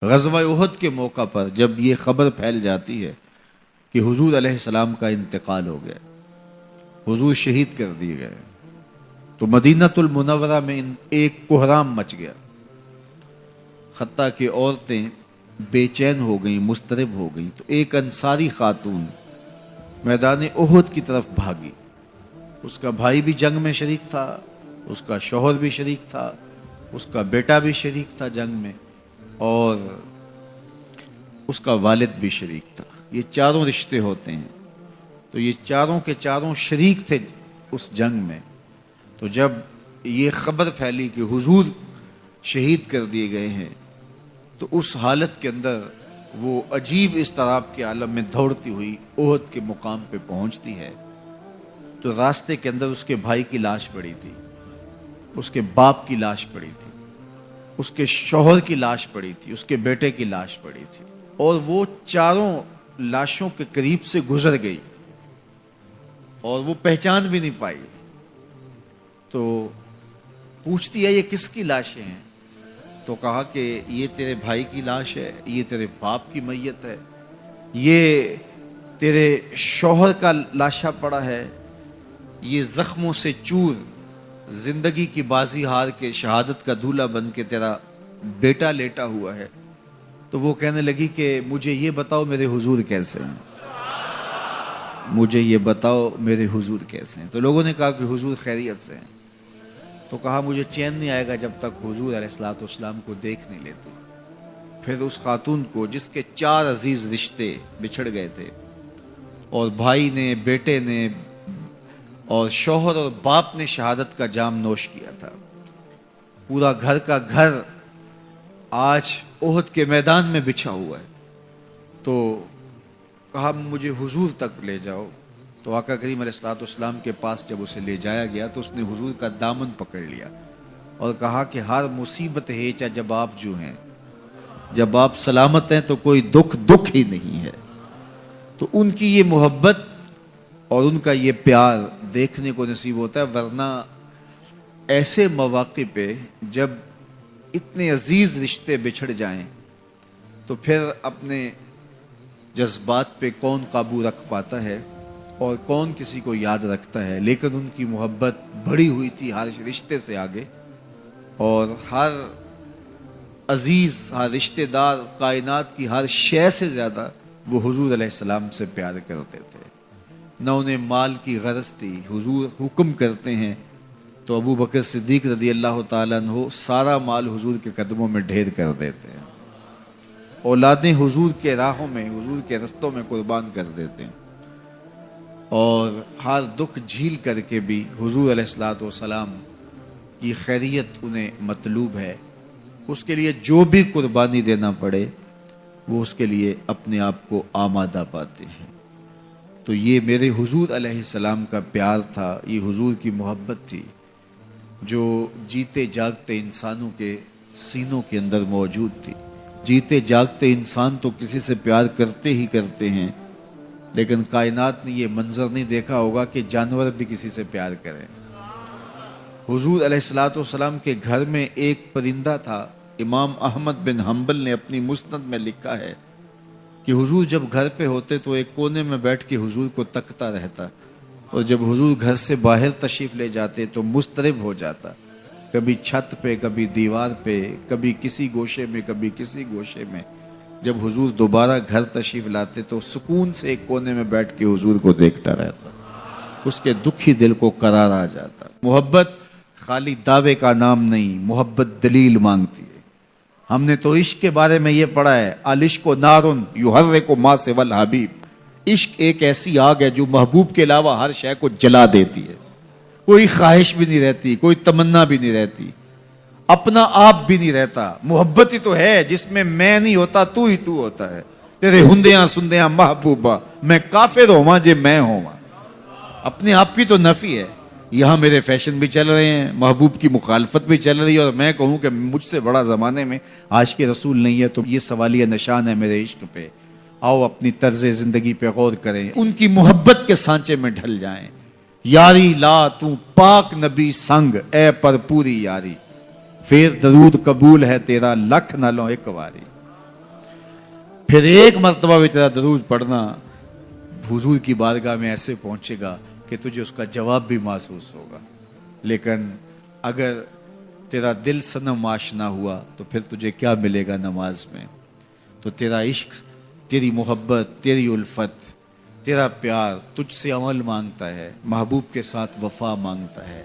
غزوہ احد کے موقع پر جب یہ خبر پھیل جاتی ہے کہ حضور علیہ السلام کا انتقال ہو گیا، حضور شہید کر دیے گئے، تو مدینۃ المنورہ میں ایک کوہرام مچ گیا، حتیٰ کہ عورتیں بے چین ہو گئیں، مضطرب ہو گئیں۔ تو ایک انصاری خاتون میدان احد کی طرف بھاگی، اس کا بھائی بھی جنگ میں شریک تھا، اس کا شوہر بھی شریک تھا، اس کا بیٹا بھی شریک تھا جنگ میں، اور اس کا والد بھی شریک تھا۔ یہ چاروں رشتے ہوتے ہیں، تو یہ چاروں کے چاروں شریک تھے اس جنگ میں۔ تو جب یہ خبر پھیلی کہ حضور شہید کر دیے گئے ہیں، تو اس حالت کے اندر وہ عجیب اضطراب کے عالم میں دوڑتی ہوئی احد کے مقام پہ پہنچتی ہے، تو راستے کے اندر اس کے بھائی کی لاش پڑی تھی، اس کے باپ کی لاش پڑی تھی، اس کے شوہر کی لاش پڑی تھی، اس کے بیٹے کی لاش پڑی تھی، اور وہ چاروں لاشوں کے قریب سے گزر گئی اور وہ پہچان بھی نہیں پائی۔ تو پوچھتی ہے یہ کس کی لاشیں ہیں؟ تو کہا کہ یہ تیرے بھائی کی لاش ہے، یہ تیرے باپ کی میت ہے، یہ تیرے شوہر کا لاشا پڑا ہے، یہ زخموں سے چور زندگی کی بازی ہار کے شہادت کا دولہا بن کے تیرا بیٹا لیٹا ہوا ہے۔ تو وہ کہنے لگی کہ مجھے یہ بتاؤ میرے حضور کیسے ہیں، مجھے یہ بتاؤ میرے حضور کیسے ہیں۔ تو لوگوں نے کہا کہ حضور خیریت سے ہیں۔ تو کہا مجھے چین نہیں آئے گا جب تک حضور علیہ الصلوۃ والسلام کو دیکھ نہیں لیتے۔ پھر اس خاتون کو، جس کے 4 عزیز رشتے بچھڑ گئے تھے، اور بھائی نے، بیٹے نے، اور شوہر اور باپ نے شہادت کا جام نوش کیا تھا، پورا گھر کا گھر آج احد کے میدان میں بچھا ہوا ہے، تو کہا مجھے حضور تک لے جاؤ۔ تو آقا کریم علیہ الصلوۃ والسلام کے پاس جب اسے لے جایا گیا تو اس نے حضور کا دامن پکڑ لیا اور کہا کہ ہر مصیبت ہے چا جب آپ جو ہیں، جب آپ سلامت ہیں تو کوئی دکھ ہی نہیں ہے۔ تو ان کی یہ محبت اور ان کا یہ پیار دیکھنے کو نصیب ہوتا ہے، ورنہ ایسے مواقع پہ جب اتنے عزیز رشتے بچھڑ جائیں تو پھر اپنے جذبات پہ کون قابو رکھ پاتا ہے اور کون کسی کو یاد رکھتا ہے۔ لیکن ان کی محبت بڑھی ہوئی تھی ہر رشتے سے آگے، اور ہر عزیز، ہر رشتہ دار، کائنات کی ہر شے سے زیادہ وہ حضور علیہ السلام سے پیار کرتے تھے۔ نہ انہیں مال کی غرض تھی۔ حضور حکم کرتے ہیں تو ابو بکر صدیق رضی اللہ تعالیٰ عنہ سارا مال حضور کے قدموں میں ڈھیر کر دیتے ہیں، اولادیں حضور کے راہوں میں، حضور کے رستوں میں قربان کر دیتے ہیں، اور ہر دکھ جھیل کر کے بھی حضور علیہ الصلوۃ والسلام کی خیریت انہیں مطلوب ہے۔ اس کے لیے جو بھی قربانی دینا پڑے وہ اس کے لیے اپنے آپ کو آمادہ پاتے ہیں۔ تو یہ میرے حضور علیہ السلام کا پیار تھا، یہ حضور کی محبت تھی جو جیتے جاگتے انسانوں کے سینوں کے اندر موجود تھی۔ جیتے جاگتے انسان تو کسی سے پیار کرتے ہی کرتے ہیں، لیکن کائنات نے یہ منظر نہیں دیکھا ہوگا کہ جانور بھی کسی سے پیار کریں۔ حضور علیہ الصلوۃ والسلام کے گھر میں ایک پرندہ تھا۔ امام احمد بن حنبل نے اپنی مسند میں لکھا ہے کہ حضور جب گھر پہ ہوتے تو ایک کونے میں بیٹھ کے حضور کو تکتا رہتا، اور جب حضور گھر سے باہر تشریف لے جاتے تو مضطرب ہو جاتا، کبھی چھت پہ، کبھی دیوار پہ، کبھی کسی گوشے میں، کبھی کسی گوشے میں۔ جب حضور دوبارہ گھر تشریف لاتے تو سکون سے ایک کونے میں بیٹھ کے حضور کو دیکھتا رہتا، اس کے دکھی دل کو قرار آ جاتا۔ محبت خالی دعوے کا نام نہیں، محبت دلیل مانگتی ہے۔ ہم نے تو عشق کے بارے میں یہ پڑھا ہے، العشق نارن یحرک ما سوی الحبیب۔ عشق ایک ایسی آگ ہے جو محبوب کے علاوہ ہر شے کو جلا دیتی ہے، کوئی خواہش بھی نہیں رہتی، کوئی تمنا بھی نہیں رہتی، اپنا آپ بھی نہیں رہتا۔ محبت ہی تو ہے جس میں میں نہیں ہوتا، تو ہی تو ہوتا ہے۔ تیرے ہندیاں سندیاں محبوبہ، میں کافر ہوواں جے میں ہوواں۔ اپنے آپ کی تو نفی ہے۔ یہاں میرے فیشن بھی چل رہے ہیں، محبوب کی مخالفت بھی چل رہی ہے، اور میں کہوں کہ مجھ سے بڑا زمانے میں عاشق رسول نہیں ہے، تو یہ سوالیہ نشان ہے میرے عشق پہ۔ آؤ اپنی طرز زندگی پہ غور کریں، ان کی محبت کے سانچے میں ڈھل جائیں۔ یاری لا تو پاک نبی سنگ، اے پر پوری یاری، پھر درود قبول ہے تیرا لکھ نہ لو ایک واری۔ پھر ایک مرتبہ بھی تیرا درود پڑھنا حضور کی بارگاہ میں ایسے پہنچے گا کہ تجھے اس کا جواب بھی محسوس ہوگا. لیکن اگر تیرا دل صنم آشنا ہوا تو پھر تجھے کیا ملے گا نماز میں؟ تو تیرا عشق، تیری محبت، تیری الفت، تیرا پیار تجھ سے عمل مانگتا ہے، محبوب کے ساتھ وفا مانگتا ہے.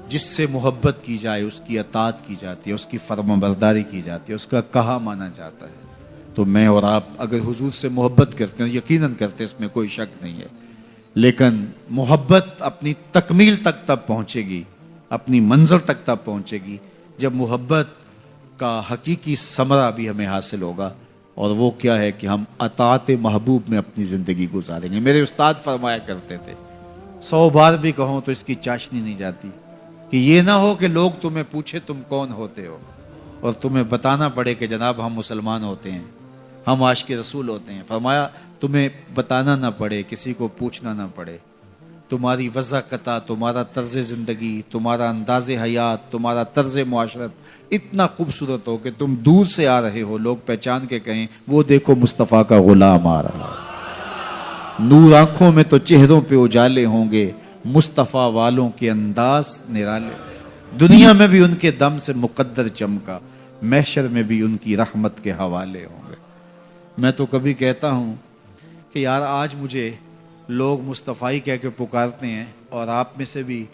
جس سے محبت کی جائے اس کی اطاعت کی جاتی ہے، اس کی فرمانبرداری کی جاتی ہے، اس کا کہا مانا جاتا ہے. تو میں اور آپ اگر حضور سے محبت کرتے ہیں، یقیناً کرتے ہیں، اس میں کوئی شک نہیں ہے، لیکن محبت اپنی تکمیل تک تب پہنچے گی، اپنی منزل تک تب پہنچے گی جب محبت کا حقیقی ثمرہ بھی ہمیں حاصل ہوگا. اور وہ کیا ہے کہ ہم اطاعت محبوب میں اپنی زندگی گزاریں گے. میرے استاد فرمایا کرتے تھے 100 بار بھی کہوں تو اس کی چاشنی نہیں جاتی کہ یہ نہ ہو کہ لوگ تمہیں پوچھے تم کون ہوتے ہو اور تمہیں بتانا پڑے کہ جناب ہم مسلمان ہوتے ہیں، ہم عاشق رسول ہوتے ہیں. فرمایا تمہیں بتانا نہ پڑے، کسی کو پوچھنا نہ پڑے، تمہاری وضاحت، تمہارا طرز زندگی، تمہارا انداز حیات، تمہارا طرز معاشرت اتنا خوبصورت ہو کہ تم دور سے آ رہے ہو، لوگ پہچان کے کہیں وہ دیکھو مصطفیٰ کا غلام آ رہا. نور آنکھوں میں تو چہروں پہ اجالے ہوں گے، مصطفیٰ والوں کے انداز نرالے. دنیا میں بھی ان کے دم سے مقدر چمکا، محشر میں بھی ان کی رحمت کے حوالے ہوں گے. میں تو کبھی کہتا ہوں کہ یار آج مجھے لوگ مصطفی کہہ کے پکارتے ہیں، اور آپ میں سے بھی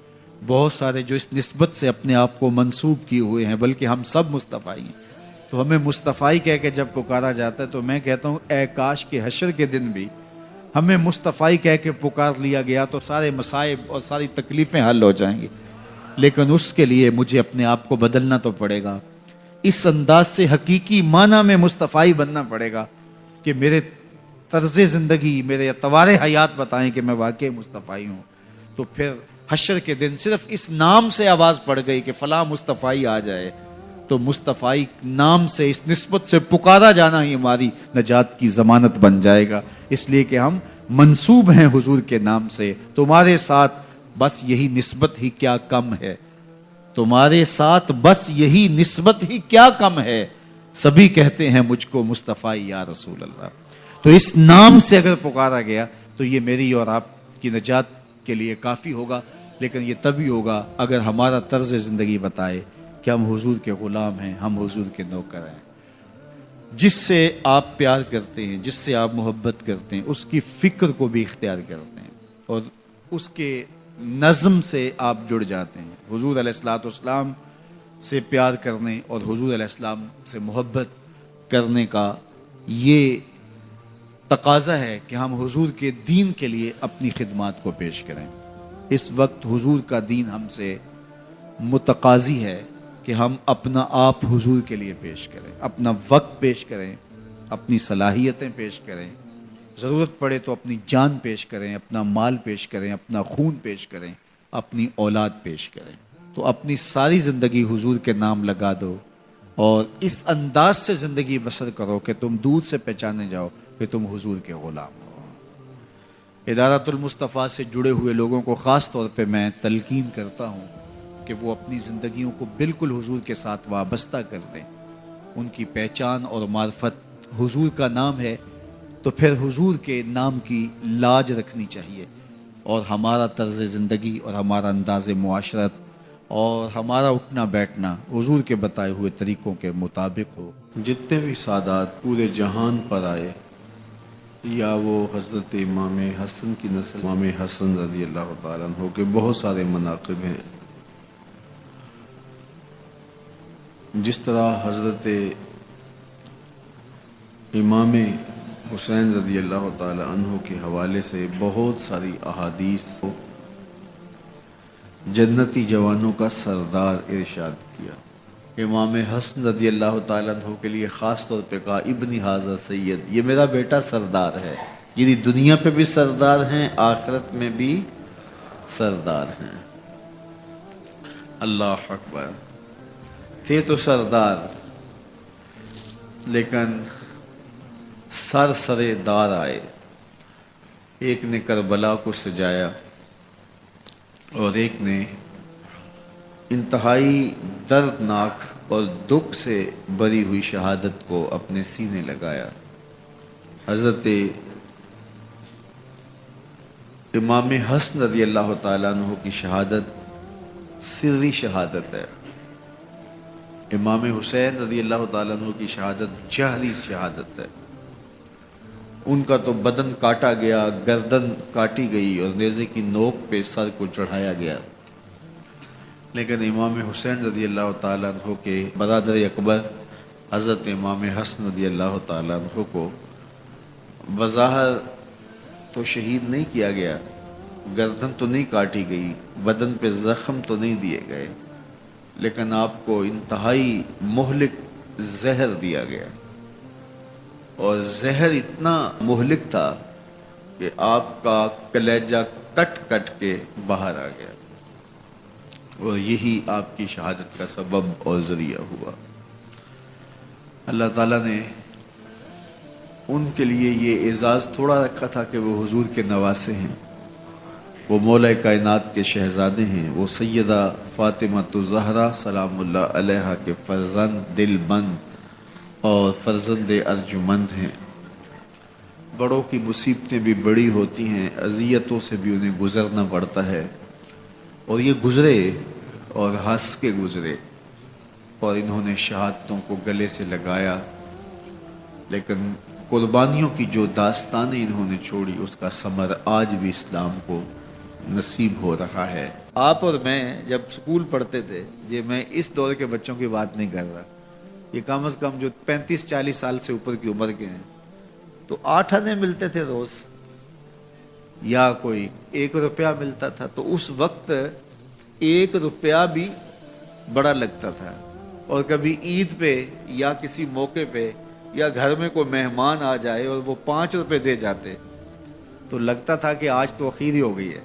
بہت سارے جو اس نسبت سے اپنے آپ کو منسوب کیے ہوئے ہیں، بلکہ ہم سب مصطفی ہیں. تو ہمیں مصطفی کہہ کے جب پکارا جاتا ہے تو میں کہتا ہوں اے کاش کے حشر کے دن بھی ہمیں مصطفی کہہ کے پکار لیا گیا تو سارے مصائب اور ساری تکلیفیں حل ہو جائیں گی. لیکن اس کے لیے مجھے اپنے آپ کو بدلنا تو پڑے گا، اس انداز سے حقیقی معنی میں مصطفی بننا پڑے گا کہ میرے طرز زندگی، میرے اطوار حیات بتائیں کہ میں واقعی مصطفی ہوں. تو پھر حشر کے دن صرف اس نام سے آواز پڑ گئی کہ فلاں مصطفی آ جائے تو مصطفی نام سے، اس نسبت سے پکارا جانا ہی ہماری نجات کی ضمانت بن جائے گا. اس لیے کہ ہم منسوب ہیں حضور کے نام سے. تمہارے ساتھ بس یہی نسبت ہی کیا کم ہے، تمہارے ساتھ بس یہی نسبت ہی کیا کم ہے، سبھی کہتے ہیں مجھ کو مصطفی یا رسول اللہ. تو اس نام سے اگر پکارا گیا تو یہ میری اور آپ کی نجات کے لیے کافی ہوگا. لیکن یہ تبھی ہوگا اگر ہمارا طرز زندگی بتائے کہ ہم حضور کے غلام ہیں، ہم حضور کے نوکر ہیں. جس سے آپ پیار کرتے ہیں، جس سے آپ محبت کرتے ہیں، اس کی فکر کو بھی اختیار کرتے ہیں اور اس کے نظم سے آپ جڑ جاتے ہیں. حضور علیہ الصلوۃ والسلام سے پیار کرنے اور حضور علیہ السلام سے محبت کرنے کا یہ تقاضا ہے کہ ہم حضور کے دین کے لیے اپنی خدمات کو پیش کریں. اس وقت حضور کا دین ہم سے متقاضی ہے کہ ہم اپنا آپ حضور کے لیے پیش کریں، اپنا وقت پیش کریں، اپنی صلاحیتیں پیش کریں، ضرورت پڑے تو اپنی جان پیش کریں، اپنا مال پیش کریں، اپنا خون پیش کریں، اپنی اولاد پیش کریں. تو اپنی ساری زندگی حضور کے نام لگا دو اور اس انداز سے زندگی بسر کرو کہ تم دور سے پہچانے جاؤ کہ تم حضور کے غلام ہو. ادارۃ المصطفیٰ سے جڑے ہوئے لوگوں کو خاص طور پہ میں تلقین کرتا ہوں کہ وہ اپنی زندگیوں کو بالکل حضور کے ساتھ وابستہ کر دیں. ان کی پہچان اور معرفت حضور کا نام ہے تو پھر حضور کے نام کی لاج رکھنی چاہیے، اور ہمارا طرز زندگی اور ہمارا انداز معاشرت اور ہمارا اٹھنا بیٹھنا حضور کے بتائے ہوئے طریقوں کے مطابق ہو. جتنے بھی سادات پورے جہان پر آئے، یا وہ حضرت امام حسن کی نسل، امام حسن رضی اللہ تعالیٰ عنہ کے بہت سارے مناقب ہیں. جس طرح حضرت امام حسین رضی اللہ تعالیٰ عنہ کے حوالے سے بہت ساری احادیث جنتی جوانوں کا سردار ارشاد کیا. امام حسن رضی اللہ تعالیٰ عنہ کے لیے خاص طور پہ کہا ابنی ھذا سید، یہ میرا بیٹا سردار ہے. یعنی دنیا پہ بھی سردار ہیں، آخرت میں بھی سردار ہیں. اللہ اکبر. تھے تو سردار لیکن سرے دار آئے. ایک نے کربلا کو سجایا اور ایک نے انتہائی دردناک اور دکھ سے بری ہوئی شہادت کو اپنے سینے لگایا. حضرت امام حسن رضی اللہ تعالیٰ عنہ کی شہادت سری شہادت ہے. امام حسین رضی اللہ تعالیٰ عنہ کی شہادت جہری شہادت ہے. ان کا تو بدن کاٹا گیا، گردن کاٹی گئی اور نیزے کی نوک پہ سر کو چڑھایا گیا. لیکن امام حسین رضی اللہ تعالیٰ عنہ کے برادر اکبر حضرت امام حسن رضی اللہ تعالیٰ عنہ کو بظاہر تو شہید نہیں کیا گیا، گردن تو نہیں کاٹی گئی، بدن پہ زخم تو نہیں دیے گئے، لیکن آپ کو انتہائی مہلک زہر دیا گیا. اور زہر اتنا مہلک تھا کہ آپ کا کلیجہ کٹ کٹ کے باہر آ گیا، اور یہی آپ کی شہادت کا سبب اور ذریعہ ہوا. اللہ تعالیٰ نے ان کے لیے یہ اعزاز تھوڑا رکھا تھا کہ وہ حضور کے نواسے ہیں، وہ مولا کائنات کے شہزادے ہیں، وہ سیدہ فاطمہ الزہرا سلام اللہ علیہا کے فرزند دل بند اور فرزند ارجمند ہیں. بڑوں کی مصیبتیں بھی بڑی ہوتی ہیں، اذیتوں سے بھی انہیں گزرنا پڑتا ہے، اور یہ گزرے اور ہنس کے گزرے، اور انہوں نے شہادتوں کو گلے سے لگایا. لیکن قربانیوں کی جو داستانیں انہوں نے چھوڑی، اس کا ثمر آج بھی اسلام کو نصیب ہو رہا ہے. آپ اور میں جب اسکول پڑھتے تھے، یہ میں اس دور کے بچوں کی بات نہیں کر رہا، یہ کم از کم جو 35-40 سال سے اوپر کی عمر کے ہیں، تو 8 آنے ملتے تھے روز، یا کوئی 1 روپیہ ملتا تھا. تو اس وقت 1 روپیہ بھی بڑا لگتا تھا. اور کبھی عید پہ یا کسی موقع پہ یا گھر میں کوئی مہمان آ جائے اور وہ 5 روپے دے جاتے تو لگتا تھا کہ آج تو اخیر ہی ہو گئی ہے.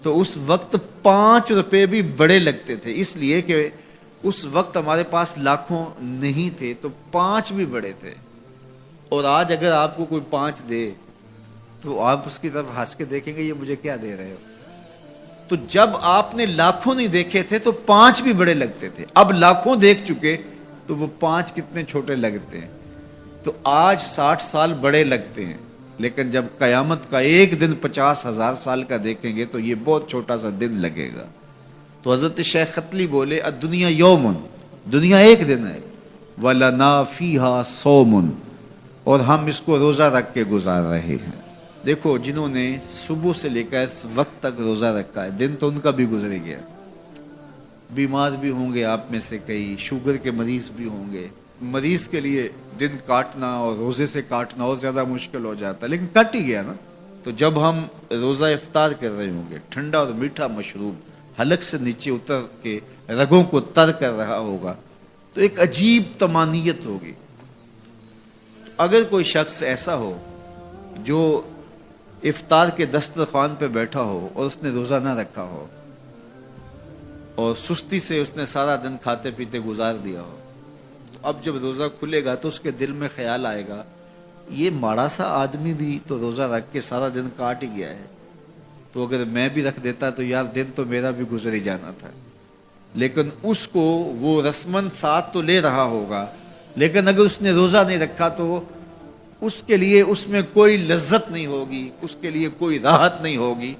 تو اس وقت 5 روپے بھی بڑے لگتے تھے، اس لیے کہ اس وقت ہمارے پاس لاکھوں نہیں تھے، تو 5 بھی بڑے تھے. اور آج اگر آپ کو کوئی 5 دے تو آپ اس کی طرف ہنس کے دیکھیں گے، یہ مجھے کیا دے رہے ہو. تو جب آپ نے لاکھوں نہیں دیکھے تھے تو 5 بھی بڑے لگتے تھے. اب لاکھوں دیکھ چکے تو وہ 5 کتنے چھوٹے لگتے ہیں. تو آج 60 سال بڑے لگتے ہیں، لیکن جب قیامت کا ایک دن 50,000 سال کا دیکھیں گے تو یہ بہت چھوٹا سا دن لگے گا. تو حضرت شیخ ختلی بولے الدنیا یومن، دنیا ایک دن ہے، وَلَنَا فِيهَا صَوْمٌ، اور ہم اس کو روزہ رکھ کے گزار رہے ہیں. دیکھو جنہوں نے صبح سے لے کر اس وقت تک روزہ رکھا ہے، دن تو ان کا بھی گزر گیا. بیمار بھی ہوں گے آپ میں سے کئی، شوگر کے مریض بھی ہوں گے. مریض کے لیے دن کاٹنا اور روزے سے کاٹنا اور زیادہ مشکل ہو جاتا ہے، لیکن کٹ ہی گیا نا. تو جب ہم روزہ افطار کر رہے ہوں گے، ٹھنڈا اور میٹھا مشروب حلق سے نیچے اتر کے رگوں کو تر کر رہا ہوگا، تو ایک عجیب طمانینت ہوگی. اگر کوئی شخص ایسا ہو جو افطار کے دسترخوان پہ بیٹھا ہو اور اس نے روزہ نہ رکھا ہو اور سستی سے اس نے سارا دن کھاتے پیتے گزار دیا ہو، تو اب جب روزہ کھلے گا تو اس کے دل میں خیال آئے گا یہ ماڑا سا آدمی بھی تو روزہ رکھ کے سارا دن کاٹ ہی گیا ہے، تو اگر میں بھی رکھ دیتا تو یار دن تو میرا بھی گزر ہی جانا تھا. لیکن اس کو وہ رسمن ساتھ تو لے رہا ہوگا، لیکن اگر اس نے روزہ نہیں رکھا تو اس کے لیے اس میں کوئی لذت نہیں ہوگی، اس کے لیے کوئی راحت نہیں ہوگی.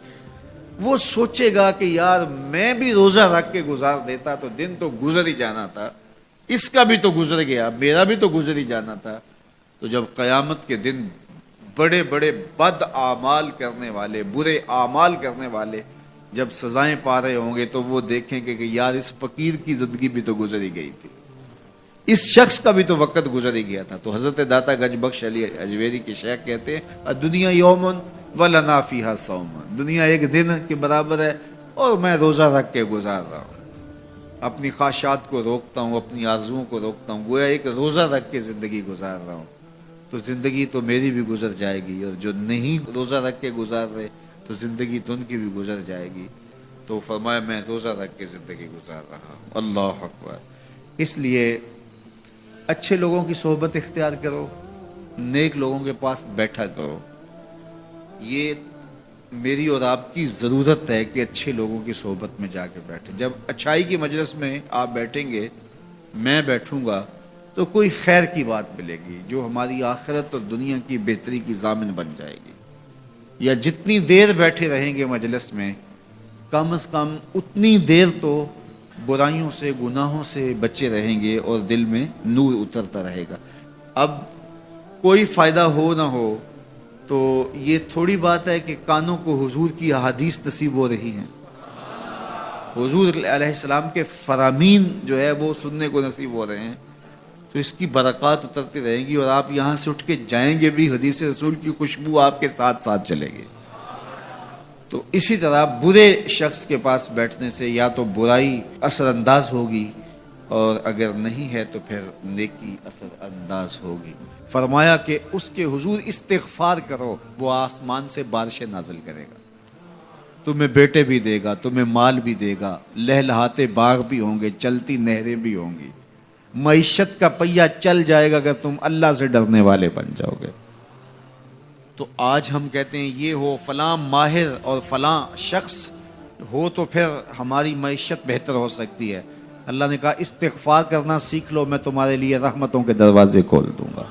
وہ سوچے گا کہ یار میں بھی روزہ رکھ کے گزار دیتا تو دن تو گزر ہی جانا تھا، اس کا بھی تو گزر گیا، میرا بھی تو گزر ہی جانا تھا. تو جب قیامت کے دن بڑے بڑے بد اعمال کرنے والے، برے اعمال کرنے والے جب سزائیں پا رہے ہوں گے تو وہ دیکھیں گے کہ یار اس فقیر کی زندگی بھی تو گزر ہی گئی تھی، اس شخص کا بھی تو وقت گزر ہی گیا تھا. تو حضرت داتا گنج بخش علی اجویری کے شیخ کہتے ہیں دنیا یومن وَلَنَا فِيهَا صَوْمٌ، دنیا ایک دن کے برابر ہے اور میں روزہ رکھ کے گزار رہا ہوں، اپنی خواہشات کو روکتا ہوں، اپنی آرزوؤں کو روکتا ہوں، گویا ایک روزہ رکھ کے زندگی گزار رہا ہوں. تو زندگی تو میری بھی گزر جائے گی، اور جو نہیں روزہ رکھ کے گزار رہے تو زندگی تو ان کی بھی گزر جائے گی. تو فرمایا میں روزہ رکھ کے زندگی گزار رہا ہوں. اللہ اکبر. اس لیے اچھے لوگوں کی صحبت اختیار کرو، نیک لوگوں کے پاس بیٹھا کرو. یہ میری اور آپ کی ضرورت ہے کہ اچھے لوگوں کی صحبت میں جا کے بیٹھیں. جب اچھائی کی مجلس میں آپ بیٹھیں گے، میں بیٹھوں گا، تو کوئی خیر کی بات ملے گی جو ہماری آخرت اور دنیا کی بہتری کی ضامن بن جائے گی. یا جتنی دیر بیٹھے رہیں گے مجلس میں کم از کم اتنی دیر تو برائیوں سے گناہوں سے بچے رہیں گے اور دل میں نور اترتا رہے گا. اب کوئی فائدہ ہو نہ ہو تو یہ تھوڑی بات ہے کہ کانوں کو حضور کی احادیث نصیب ہو رہی ہیں, حضور علیہ السلام کے فرامین جو ہے وہ سننے کو نصیب ہو رہے ہیں, تو اس کی برکات اترتی رہیں گی اور آپ یہاں سے اٹھ کے جائیں گے بھی حدیث رسول کی خوشبو آپ کے ساتھ ساتھ چلے گی. تو اسی طرح برے شخص کے پاس بیٹھنے سے یا تو برائی اثر انداز ہوگی اور اگر نہیں ہے تو پھر نیکی اثر انداز ہوگی. فرمایا کہ اس کے حضور استغفار کرو, وہ آسمان سے بارشیں نازل کرے گا, تمہیں بیٹے بھی دے گا, تمہیں مال بھی دے گا, لہلہاتے باغ بھی ہوں گے, چلتی نہریں بھی ہوں گی, معیشت کا پہیہ چل جائے گا اگر تم اللہ سے ڈرنے والے بن جاؤ گے. تو آج ہم کہتے ہیں یہ ہو فلاں ماہر اور فلاں شخص ہو تو پھر ہماری معیشت بہتر ہو سکتی ہے. اللہ نے کہا استغفار کرنا سیکھ لو, میں تمہارے لیے رحمتوں کے دروازے کھول دوں گا,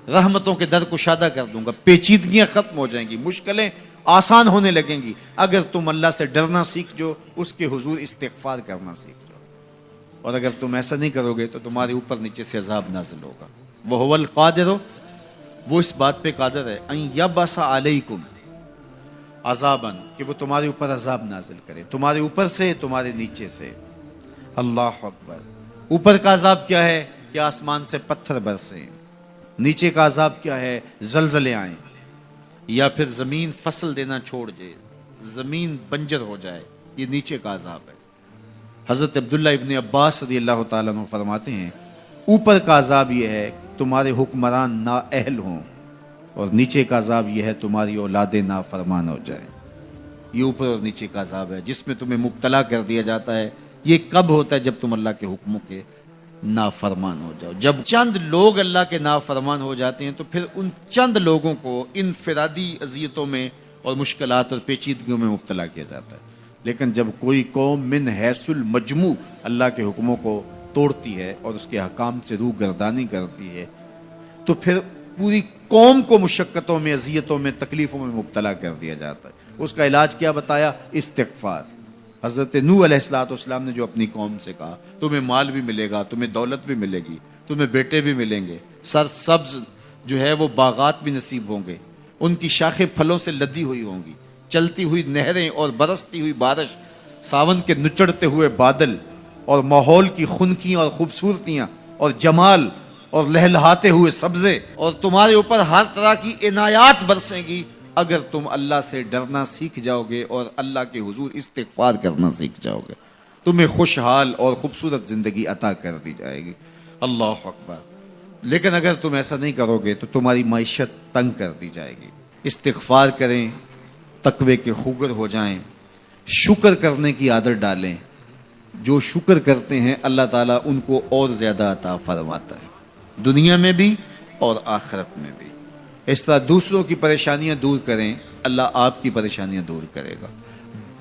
رحمتوں کے در کشادہ کر دوں گا, پیچیدگیاں ختم ہو جائیں گی, مشکلیں آسان ہونے لگیں گی اگر تم اللہ سے ڈرنا سیکھ جو, اس کے حضور استغفار کرنا سیکھ جاؤ. اور اگر تم ایسا نہیں کرو گے تو تمہارے اوپر نیچے سے عذاب نازل ہوگا. وَهُوَ الْقَادِرُ, وہ اس بات پہ قادر ہے, ان یبعث علیکم عذابا, کہ وہ تمہارے اوپر عذاب نازل کرے, تمہارے اوپر سے تمہارے نیچے سے. اللہ اکبر. اوپر کا عذاب کیا ہے کہ آسمان سے پتھر برسیں, نیچے کا عذاب کیا ہے زلزلے آئیں, یا پھر زمین فصل دینا چھوڑ دے, زمین بنجر ہو جائے, یہ نیچے کا عذاب ہے. حضرت عبداللہ ابن عباس رضی اللہ تعالیٰ عنہ فرماتے ہیں اوپر کا عذاب یہ ہے تمہارے حکمران نااہل ہوں, اور نیچے کا عذاب یہ ہے تمہاری اولادیں نافرمان ہو جائیں. یہ اوپر اور نیچے کا عذاب ہے جس میں تمہیں مبتلا کر دیا جاتا ہے. یہ کب ہوتا ہے؟ جب تم اللہ کے حکموں کے نافرمان ہو جاؤ. جب چند لوگ اللہ کے نافرمان ہو جاتے ہیں تو پھر ان چند لوگوں کو انفرادی اذیتوں میں اور مشکلات اور پیچیدگیوں میں مبتلا کیا جاتا ہے. لیکن جب کوئی قوم من حیث المجموع اللہ کے حکموں کو توڑتی ہے اور اس کے حکام سے روح گردانی کرتی ہے تو پھر پوری قوم کو مشقتوں میں, اذیتوں میں, تکلیفوں میں مبتلا کر دیا جاتا ہے. اس کا علاج کیا بتایا؟ استغفار. حضرت نوح علیہ السلام نے جو اپنی قوم سے کہا تمہیں مال بھی ملے گا, تمہیں دولت بھی ملے گی, تمہیں بیٹے بھی ملیں گے, سرسبز جو ہے وہ باغات بھی نصیب ہوں گے, ان کی شاخیں پھلوں سے لدی ہوئی ہوں گی, چلتی ہوئی نہریں اور برستی ہوئی بارش, ساون کے نچڑتے ہوئے بادل, اور ماحول کی خنکیاں اور خوبصورتیاں اور جمال اور لہلہاتے ہوئے سبزے, اور تمہارے اوپر ہر طرح کی عنایات برسیں گی اگر تم اللہ سے ڈرنا سیکھ جاؤ گے اور اللہ کے حضور استغفار کرنا سیکھ جاؤ گے. تمہیں خوشحال اور خوبصورت زندگی عطا کر دی جائے گی. اللہ اکبر. لیکن اگر تم ایسا نہیں کرو گے تو تمہاری معیشت تنگ کر دی جائے گی. استغفار کریں, تقوی کے خوگر ہو جائیں, شکر کرنے کی عادت ڈالیں. جو شکر کرتے ہیں اللہ تعالیٰ ان کو اور زیادہ عطا فرماتا ہے, دنیا میں بھی اور آخرت میں بھی. اس طرح دوسروں کی پریشانیاں دور کریں, اللہ آپ کی پریشانیاں دور کرے گا.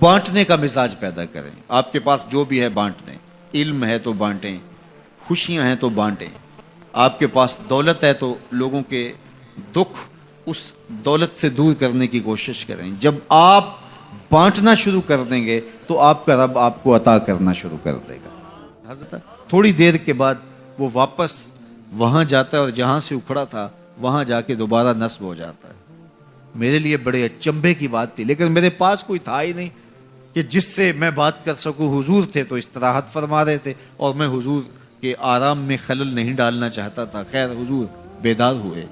بانٹنے کا مزاج پیدا کریں, آپ کے پاس جو بھی ہے بانٹ دیں. علم ہے تو بانٹیں, خوشیاں ہیں تو بانٹیں. آپ کے پاس دولت ہے تو لوگوں کے دکھ اس دولت سے دور کرنے کی کوشش کریں. جب آپ بانٹنا شروع کر دیں گے تو آپ کا رب آپ کو عطا کرنا شروع کر دے گا. حضرت تھوڑی دیر کے بعد وہ واپس وہاں جاتا ہے اور جہاں سے اکھڑا تھا وہاں جا کے دوبارہ نصب ہو جاتا ہے. میرے لیے بڑے اچنبھے کی بات تھی, لیکن میرے پاس کوئی تھا ہی نہیں کہ جس سے میں بات کر سکوں. حضور تھے تو استراحت فرما رہے تھے اور میں حضور کے آرام میں خلل نہیں ڈالنا چاہتا تھا. خیر حضور بیدار ہوئے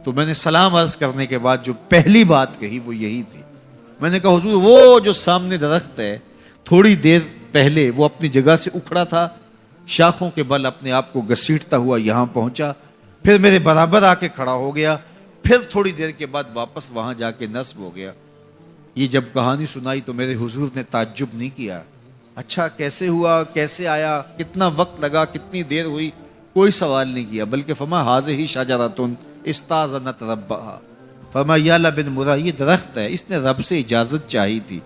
تو میں نے سلام عرض کرنے کے بعد جو پہلی بات کہی وہ یہی تھی. میں نے کہا حضور وہ جو سامنے درخت ہے تھوڑی دیر پہلے وہ اپنی جگہ سے اکھڑا تھا, شاخوں کے بل اپنے آپ کو گھسیٹتا ہوا یہاں پہنچا, پھر میرے برابر آ کے کھڑا ہو گیا, پھر تھوڑی دیر کے بعد واپس وہاں جا کے نصب ہو گیا. یہ جب کہانی سنائی تو میرے حضور نے تعجب نہیں کیا, اچھا کیسے ہوا, کیسے آیا, کتنا وقت لگا, کتنی دیر ہوئی, کوئی سوال نہیں کیا, بلکہ فرمایا ہاذہ شجرۃ استاذنت ربھا. فرمایا یا بن مرہ یہ درخت ہے, اس نے رب سے اجازت چاہی تھی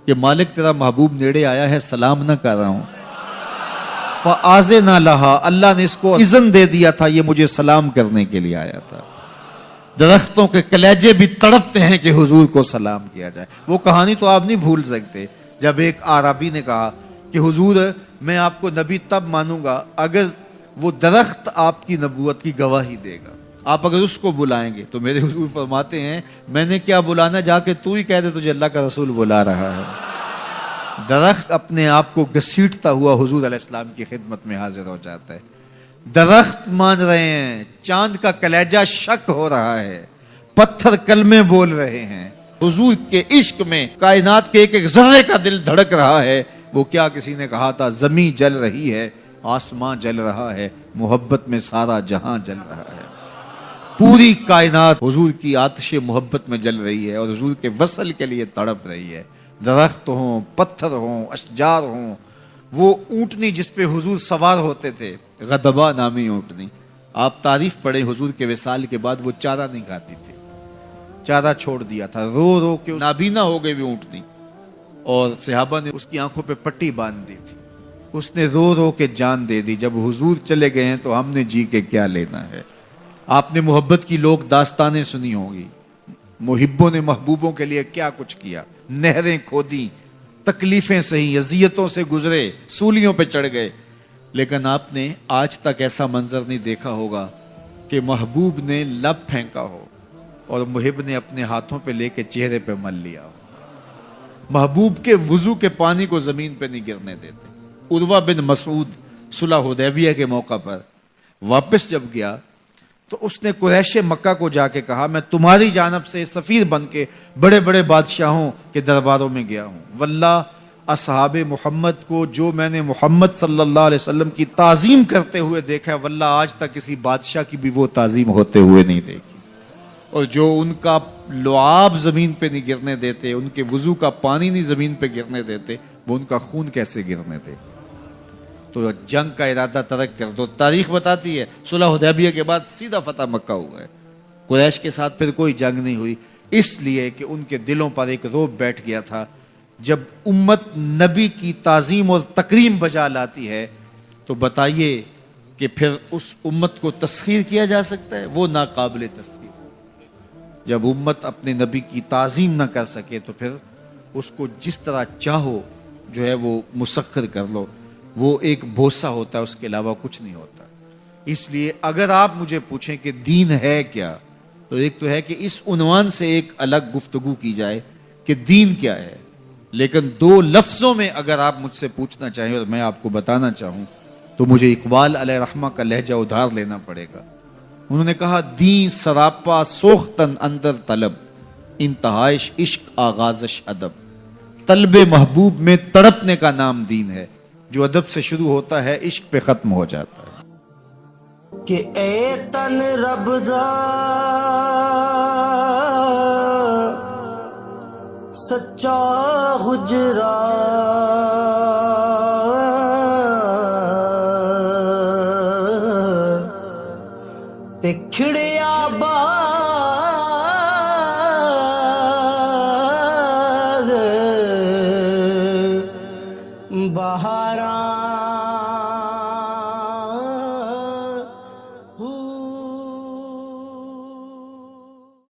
کہ مالک تیرا محبوب نیڑے آیا ہے, سلام نہ کر رہا ہوں. فآذن لها، اللہ نے اس کو اذن دے دیا تھا، یہ مجھے سلام کرنے کے لیے آیا تھا۔ درختوں کے کلیجے بھی تڑپتے ہیں کہ حضور کو سلام کیا جائے۔ وہ کہانی تو آپ نہیں بھول سکتے جب ایک عربی نے کہا کہ حضور میں آپ کو نبی تب مانوں گا اگر وہ درخت آپ کی نبوت کی گواہی دے گا، آپ اگر اس کو بلائیں گے۔ تو میرے حضور فرماتے ہیں میں نے کیا بلانا، جا کے تو ہی کہہ دے تجھے اللہ کا رسول بلا رہا ہے۔ درخت اپنے آپ کو گھسیٹتا ہوا حضور علیہ السلام کی خدمت میں حاضر ہو جاتا ہے۔ درخت مان رہے ہیں، چاند کا کلیجہ شک ہو رہا ہے، پتھر کلمے بول رہے ہیں، حضور کے عشق میں کائنات کے ایک ایک ذرے کا دل دھڑک رہا ہے۔ وہ کیا کسی نے کہا تھا، زمین جل رہی ہے، آسمان جل رہا ہے، محبت میں سارا جہاں جل رہا ہے۔ پوری کائنات حضور کی آتش محبت میں جل رہی ہے اور حضور کے وصل کے لیے تڑپ رہی ہے۔ درخت ہوں، پتھر ہوں، اشجار ہوں، وہ اونٹنی جس پہ حضور سوار ہوتے تھے، غدبہ نامی اونٹنی، آپ تاریخ پڑھیں، حضور کے وصال کے بعد وہ چارہ نہیں کھاتی تھی، چارہ چھوڑ دیا تھا، رو رو کے نابینا ہو گئی وہ اونٹنی، اور صحابہ نے اس کی آنکھوں پہ پٹی باندھ دی تھی، اس نے رو رو کے جان دے دی۔ جب حضور چلے گئے ہیں تو ہم نے جی کے کیا لینا ہے۔ آپ نے محبت کی لوگ داستانیں سنی ہوں گی، محبوں نے محبوبوں کے لیے کیا کچھ کیا، نہریں کھودی، تکلیفیں سہی، اذیتوں سے گزرے، سولیوں پہ چڑھ گئے، لیکن آپ نے آج تک ایسا منظر نہیں دیکھا ہوگا کہ محبوب نے لب پھینکا ہو اور محب نے اپنے ہاتھوں پہ لے کے چہرے پہ مل لیا ہو۔ محبوب کے وضو کے پانی کو زمین پہ نہیں گرنے دیتے۔ عروہ بن مسعود صلح حدیبیہ کے موقع پر واپس جب گیا تو اس نے قریش مکہ کو جا کے کہا میں تمہاری جانب سے سفیر بن کے بڑے بڑے بادشاہوں کے درباروں میں گیا ہوں، واللہ اصحاب محمد کو جو میں نے محمد صلی اللہ علیہ وسلم کی تعظیم کرتے ہوئے دیکھا ہے، واللہ آج تک کسی بادشاہ کی بھی وہ تعظیم ہوتے ہوئے نہیں دیکھی، اور جو ان کا لعاب زمین پہ نہیں گرنے دیتے، ان کے وضو کا پانی نہیں زمین پہ گرنے دیتے، وہ ان کا خون کیسے گرنے دے۔ تو جنگ کا ارادہ ترک کر دو۔ تاریخ بتاتی ہے صلح حدیبیہ کے بعد سیدھا فتح مکہ ہوا ہے، قریش کے ساتھ پھر کوئی جنگ نہیں ہوئی، اس لیے کہ ان کے دلوں پر ایک رعب بیٹھ گیا تھا۔ جب امت نبی کی تعظیم اور تکریم بجا لاتی ہے تو بتائیے کہ پھر اس امت کو تسخیر کیا جا سکتا ہے؟ وہ ناقابل تسخیر۔ جب امت اپنے نبی کی تعظیم نہ کر سکے تو پھر اس کو جس طرح چاہو جو ہے وہ مسخر کر لو، وہ ایک بھوسا ہوتا ہے، اس کے علاوہ کچھ نہیں ہوتا۔ اس لیے اگر آپ مجھے پوچھیں کہ دین ہے کیا، تو ایک تو ہے کہ اس عنوان سے ایک الگ گفتگو کی جائے کہ دین کیا ہے، لیکن دو لفظوں میں اگر آپ مجھ سے پوچھنا چاہیں اور میں آپ کو بتانا چاہوں تو مجھے اقبال علیہ رحمہ کا لہجہ ادھار لینا پڑے گا۔ انہوں نے کہا دین سراپا سوختن اندر طلب، انتہائش عشق آغازش ادب۔ طلب محبوب میں تڑپنے کا نام دین ہے، جو ادب سے شروع ہوتا ہے عشق پہ ختم ہو جاتا ہے۔ کہ اے تن رب دا سچا حجرا، تے کھڑے